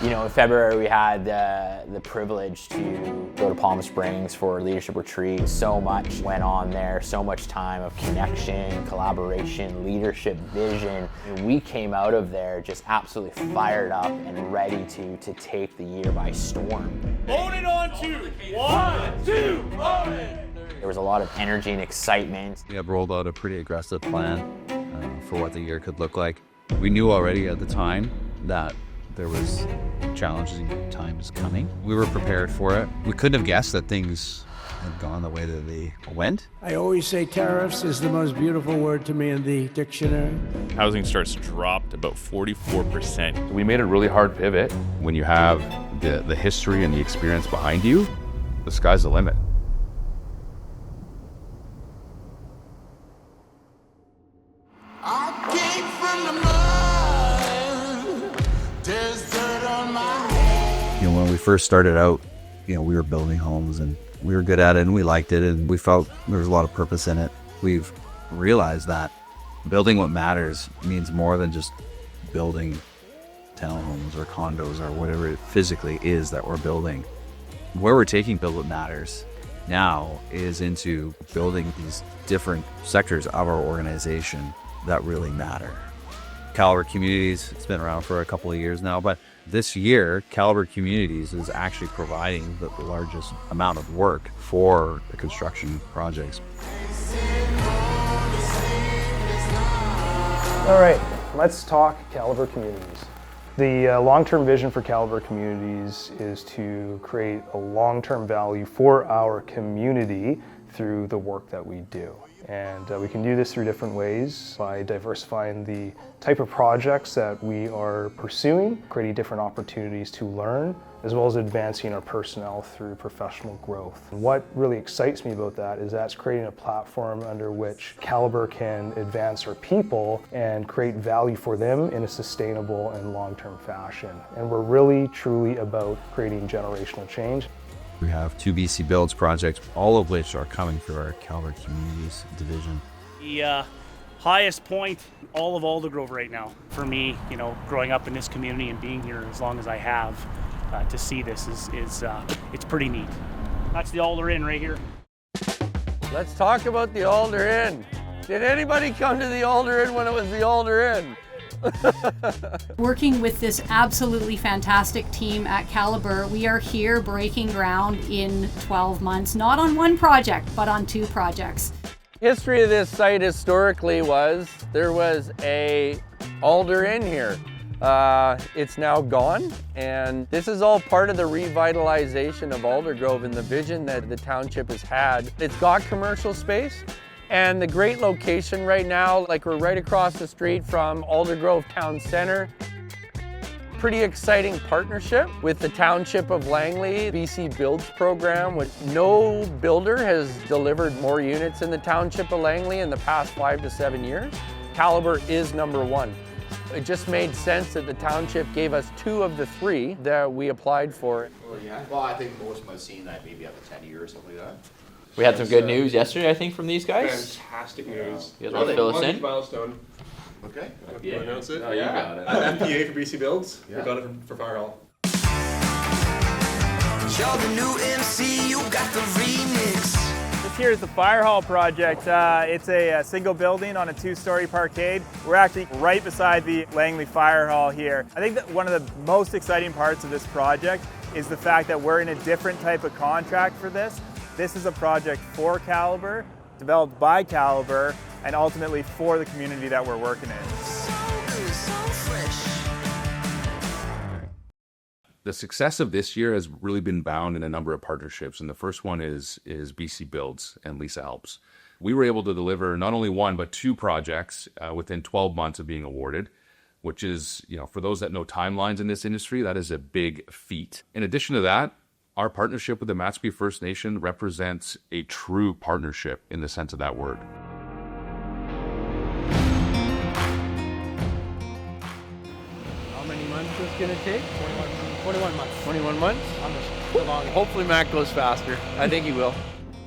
You know, in February we had the privilege to go to Palm Springs for leadership retreat. So much went on there, so much time of connection, collaboration, leadership, vision. And we came out of there just absolutely fired up and ready to take the year by storm. Own it on two. 1, 2, own it. There was a lot of energy and excitement. We have rolled out a pretty aggressive plan for what the year could look like. We knew already at the time that there was challenging times coming. We were prepared for it. We couldn't have guessed that things had gone the way that they went. I always say tariffs is the most beautiful word to me in the dictionary. Housing starts dropped about 44%. We made a really hard pivot. When you have the history and the experience behind you, the sky's the limit. When we first started out, we were building homes and we were good at it and we liked it and we felt there was a lot of purpose in it. We've realized that building what matters means more than just building townhomes or condos or whatever it physically is that we're building. Where we're taking Build What Matters now is into building these different sectors of our organization that really matter. Calibre Communities, it's been around for a couple of years now, but this year, Calibre Communities is actually providing the largest amount of work for the construction projects. All right, let's talk Calibre Communities. The long-term vision for Calibre Communities is to create a long-term value for our community through the work that we do. And we can do this through different ways by diversifying the type of projects that we are pursuing, creating different opportunities to learn, as well as advancing our personnel through professional growth. And what really excites me about that is that's creating a platform under which Calibre can advance our people and create value for them in a sustainable and long-term fashion. And we're really, truly about creating generational change. We have 2 BC Builds projects, all of which are coming through our Calibre Communities division. The highest point all of Aldergrove right now for me, growing up in this community and being here as long as I have, to see this is it's pretty neat. That's the Alder Inn right here. Let's talk about the Alder Inn. Did anybody come to the Alder Inn when it was the Alder Inn? Working with this absolutely fantastic team at Calibre, we are here breaking ground in 12 months, not on one project, but on 2 projects. History of this site historically was there was a Alder Inn here. It's now gone, and this is all part of the revitalization of Aldergrove and the vision that the township has had. It's got commercial space. And the great location right now, like we're right across the street from Aldergrove Town Centre. Pretty exciting partnership with the Township of Langley, BC Builds program, which no builder has delivered more units in the Township of Langley in the past 5 to 7 years. Calibre is #1. It just made sense that the township gave us 2 of the 3 that we applied for. Well, I think most of them have seen that maybe up to 10 years, something like that. We had some good news yesterday, I think, from these guys. Fantastic news. You guys want to fill us in? Milestone. Okay. Yeah. Announce it. Oh, you got it. FPA for BC Builds. We got it for Fire Hall. You're the new MC, you got the remix. This here is the Fire Hall project. It's a single building on a 2-story parkade. We're actually right beside the Langley Fire Hall here. I think that one of the most exciting parts of this project is the fact that we're in a different type of contract for this. This is a project for Calibre, developed by Calibre, and ultimately for the community that we're working in. The success of this year has really been bound in a number of partnerships, and the first one is BC Builds and Lisa Alps. We were able to deliver not only 1 but 2 projects within 12 months of being awarded, which is, for those that know timelines in this industry, that is a big feat. In addition to that, our partnership with the Matsqui First Nation represents a true partnership in the sense of that word. How many months is it going to take? 21 months. 21 months? On the long. Hopefully Matt goes faster. I think he will.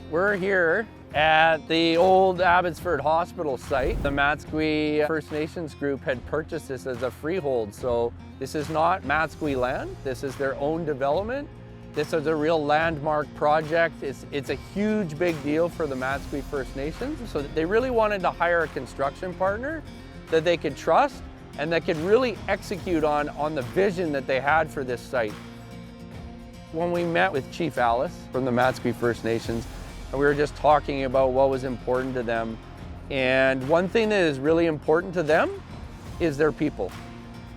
We're here At the old Abbotsford Hospital site, the Matsqui First Nations group had purchased this as a freehold. So this is not Matsqui land. This is their own development. This is a real landmark project. It's a huge, big deal for the Matsqui First Nations. So they really wanted to hire a construction partner that they could trust and that could really execute on the vision that they had for this site. When we met with Chief Alice from the Matsqui First Nations, and we were just talking about what was important to them. And one thing that is really important to them is their people.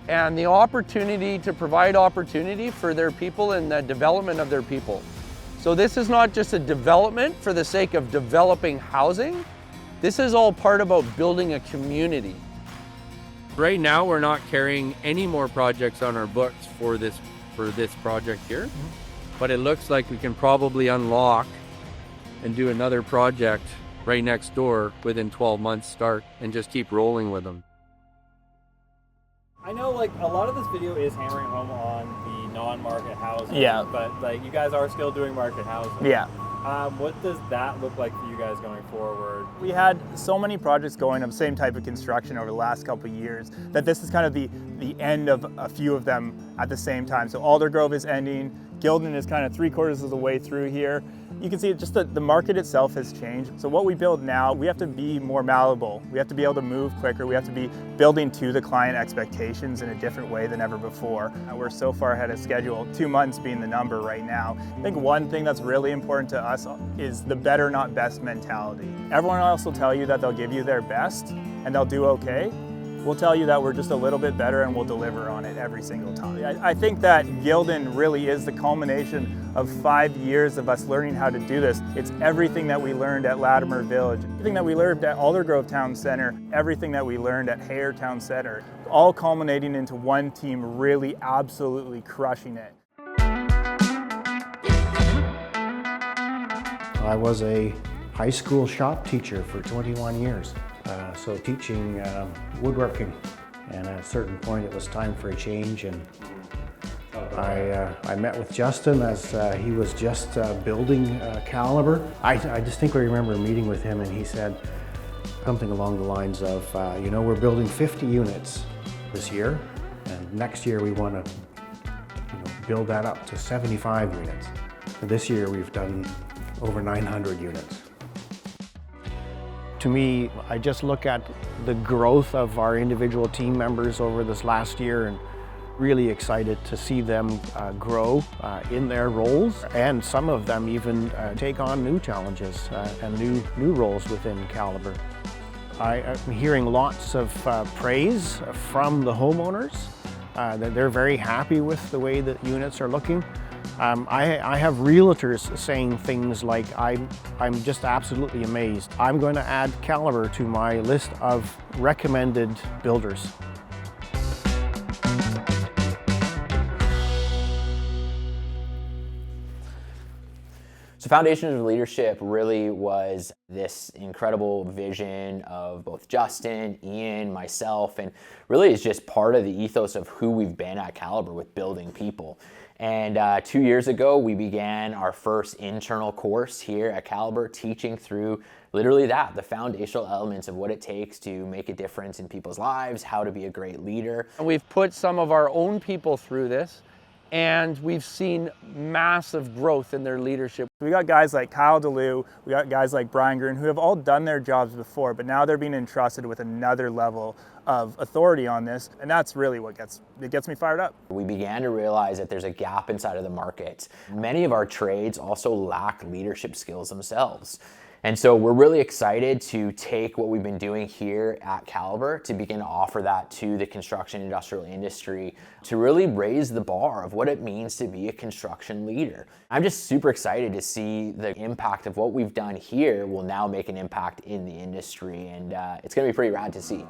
And the opportunity to provide opportunity for their people and the development of their people. So this is not just a development for the sake of developing housing. This is all part about building a community. Right now, we're not carrying any more projects on our books for this project here, but it looks like we can probably unlock and do another project right next door within 12 months start and just keep rolling with them. I know like a lot of this video is hammering home on the non-market housing. Yeah. But like you guys are still doing market housing. Yeah. What does that look like for you guys going forward? We had so many projects going of same type of construction over the last couple of years that this is kind of the end of a few of them at the same time. So Aldergrove is ending. Gildan is kind of 3/4 of the way through here. You can see just the market itself has changed. So what we build now, we have to be more malleable. We have to be able to move quicker. We have to be building to the client expectations in a different way than ever before. We're so far ahead of schedule, 2 months being the number right now. I think one thing that's really important to us is the better, not best mentality. Everyone else will tell you that they'll give you their best and they'll do okay. We'll tell you that we're just a little bit better and we'll deliver on it every single time. I think that Gildan really is the culmination of 5 years of us learning how to do this. It's everything that we learned at Latimer Village, everything that we learned at Aldergrove Town Center, everything that we learned at Hayre Town Center, all culminating into one team really absolutely crushing it. I was a high school shop teacher for 21 years. So teaching woodworking, and at a certain point it was time for a change, and I met with Justin as he was just building Caliber. I distinctly remember meeting with him, and he said something along the lines of, you know, we're building 50 units this year, and next year we want to build that up to 75 units. And this year we've done over 900 units. To me, I just look at the growth of our individual team members over this last year and really excited to see them grow in their roles, and some of them even take on new challenges and new roles within Caliber. I am hearing lots of praise from the homeowners, that they're very happy with the way that units are looking. I have realtors saying things like, I'm just absolutely amazed. I'm going to add Caliber to my list of recommended builders. So Foundations of Leadership really was this incredible vision of both Justin, Ian, myself, and really is just part of the ethos of who we've been at Caliber with building people. And 2 years ago, we began our first internal course here at Caliber, teaching through literally that, the foundational elements of what it takes to make a difference in people's lives, how to be a great leader. And we've put some of our own people through this, and we've seen massive growth in their leadership. We got guys like Kyle DeLue, we got guys like Brian Green, who have all done their jobs before, but now they're being entrusted with another level of authority on this, and that's really what gets me fired up. We began to realize that there's a gap inside of the market. Many of our trades also lack leadership skills themselves. And so we're really excited to take what we've been doing here at Caliber to begin to offer that to the construction industrial industry, to really raise the bar of what it means to be a construction leader. I'm just super excited to see the impact of what we've done here will now make an impact in the industry, and it's going to be pretty rad to see.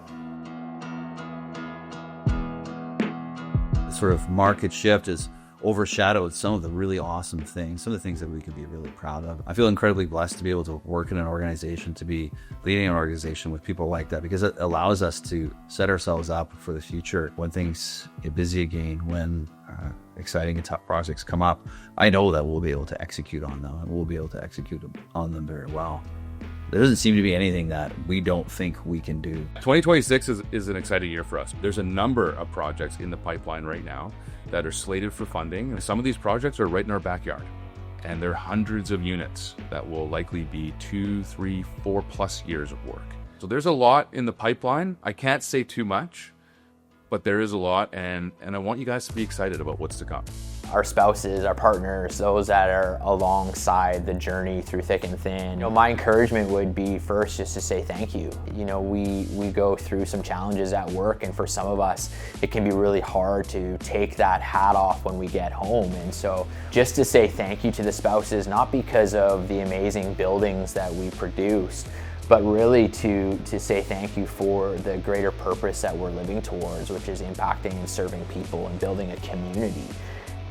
The sort of market shift is overshadowed some of the really awesome things, some of the things that we could be really proud of. I feel incredibly blessed to be able to work in an organization, to be leading an organization with people like that, because it allows us to set ourselves up for the future. When things get busy again, when exciting and tough projects come up, I know that we'll be able to execute on them, and we'll be able to execute on them very well. There doesn't seem to be anything that we don't think we can do. 2026 is an exciting year for us. There's a number of projects in the pipeline right now that are slated for funding. And some of these projects are right in our backyard. And they're hundreds of units that will likely be 2, 3, 4+ years of work. So there's a lot in the pipeline. I can't say too much, but there is a lot, and I want you guys to be excited about what's to come. Our spouses, our partners, those that are alongside the journey through thick and thin. You know, my encouragement would be first just to say thank you. You know, we go through some challenges at work, and for some of us, it can be really hard to take that hat off when we get home. And so just to say thank you to the spouses, not because of the amazing buildings that we produce, but really to say thank you for the greater purpose that we're living towards, which is impacting and serving people and building a community.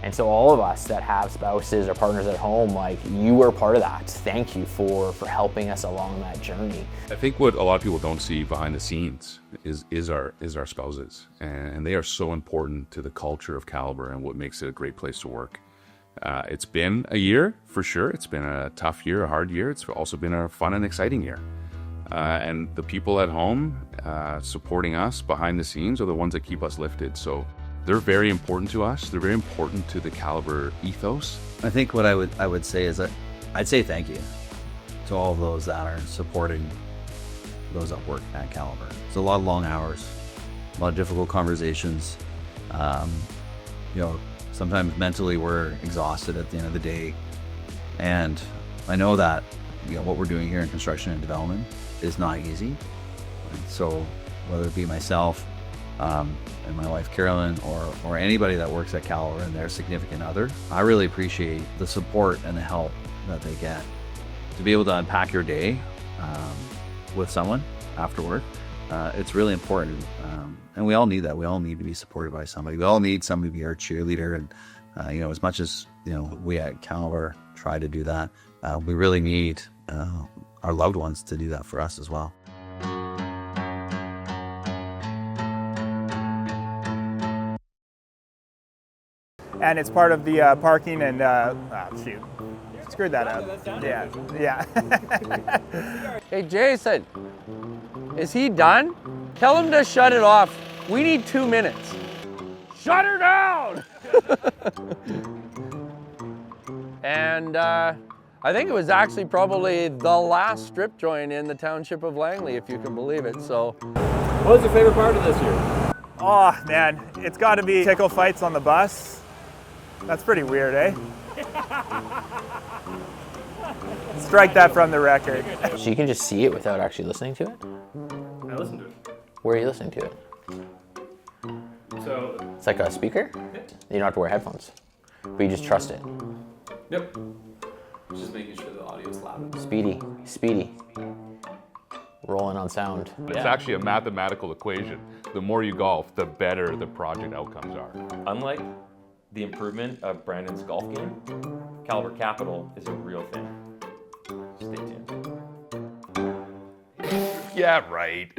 And so all of us that have spouses or partners at home, like, you are part of that. Thank you for helping us along that journey. I think what a lot of people don't see behind the scenes is our spouses, and they are so important to the culture of Caliber and what makes it a great place to work. It's been a year, for sure. It's been a tough year, a hard year. It's also been a fun and exciting year. And the people at home supporting us behind the scenes are the ones that keep us lifted. So they're very important to us. They're very important to the Caliber ethos. I think what I would say is that I'd say thank you to all of those that are supporting those that work at Caliber. It's a lot of long hours, a lot of difficult conversations. You know, sometimes mentally we're exhausted at the end of the day. And I know that, you know, what we're doing here in construction and development is not easy. And so whether it be myself and my wife Carolyn or anybody that works at Caliber and their significant other, I really appreciate the support and the help that they get. To be able to unpack your day with someone after work, it's really important. And we all need that. We all need to be supported by somebody. We all need somebody to be our cheerleader. And you know, as much as, you know, we at Caliber try to do that, we really need our loved ones to do that for us as well. And it's part of the parking and, shoot, screwed that up. Yeah. Hey, Jason, is he done? Tell him to shut it off. We need 2 minutes. Shut her down! And I think it was actually probably the last strip joint in the township of Langley, if you can believe it. So, what was your favorite part of this year? Oh man, it's got to be tickle fights on the bus. That's pretty weird, eh? Strike that from the record. So you can just see it without actually listening to it? I listened to it. Where are you listening to it? So It's like a speaker? Yeah. You don't have to wear headphones, but you just trust it. Yep. Just making sure the audio's loud. Speedy. Rolling on sound. It's actually a mathematical equation. The more you golf, the better the project outcomes are. Unlike the improvement of Brandon's golf game, Caliber Capital is a real thing. Stay tuned. Yeah, right.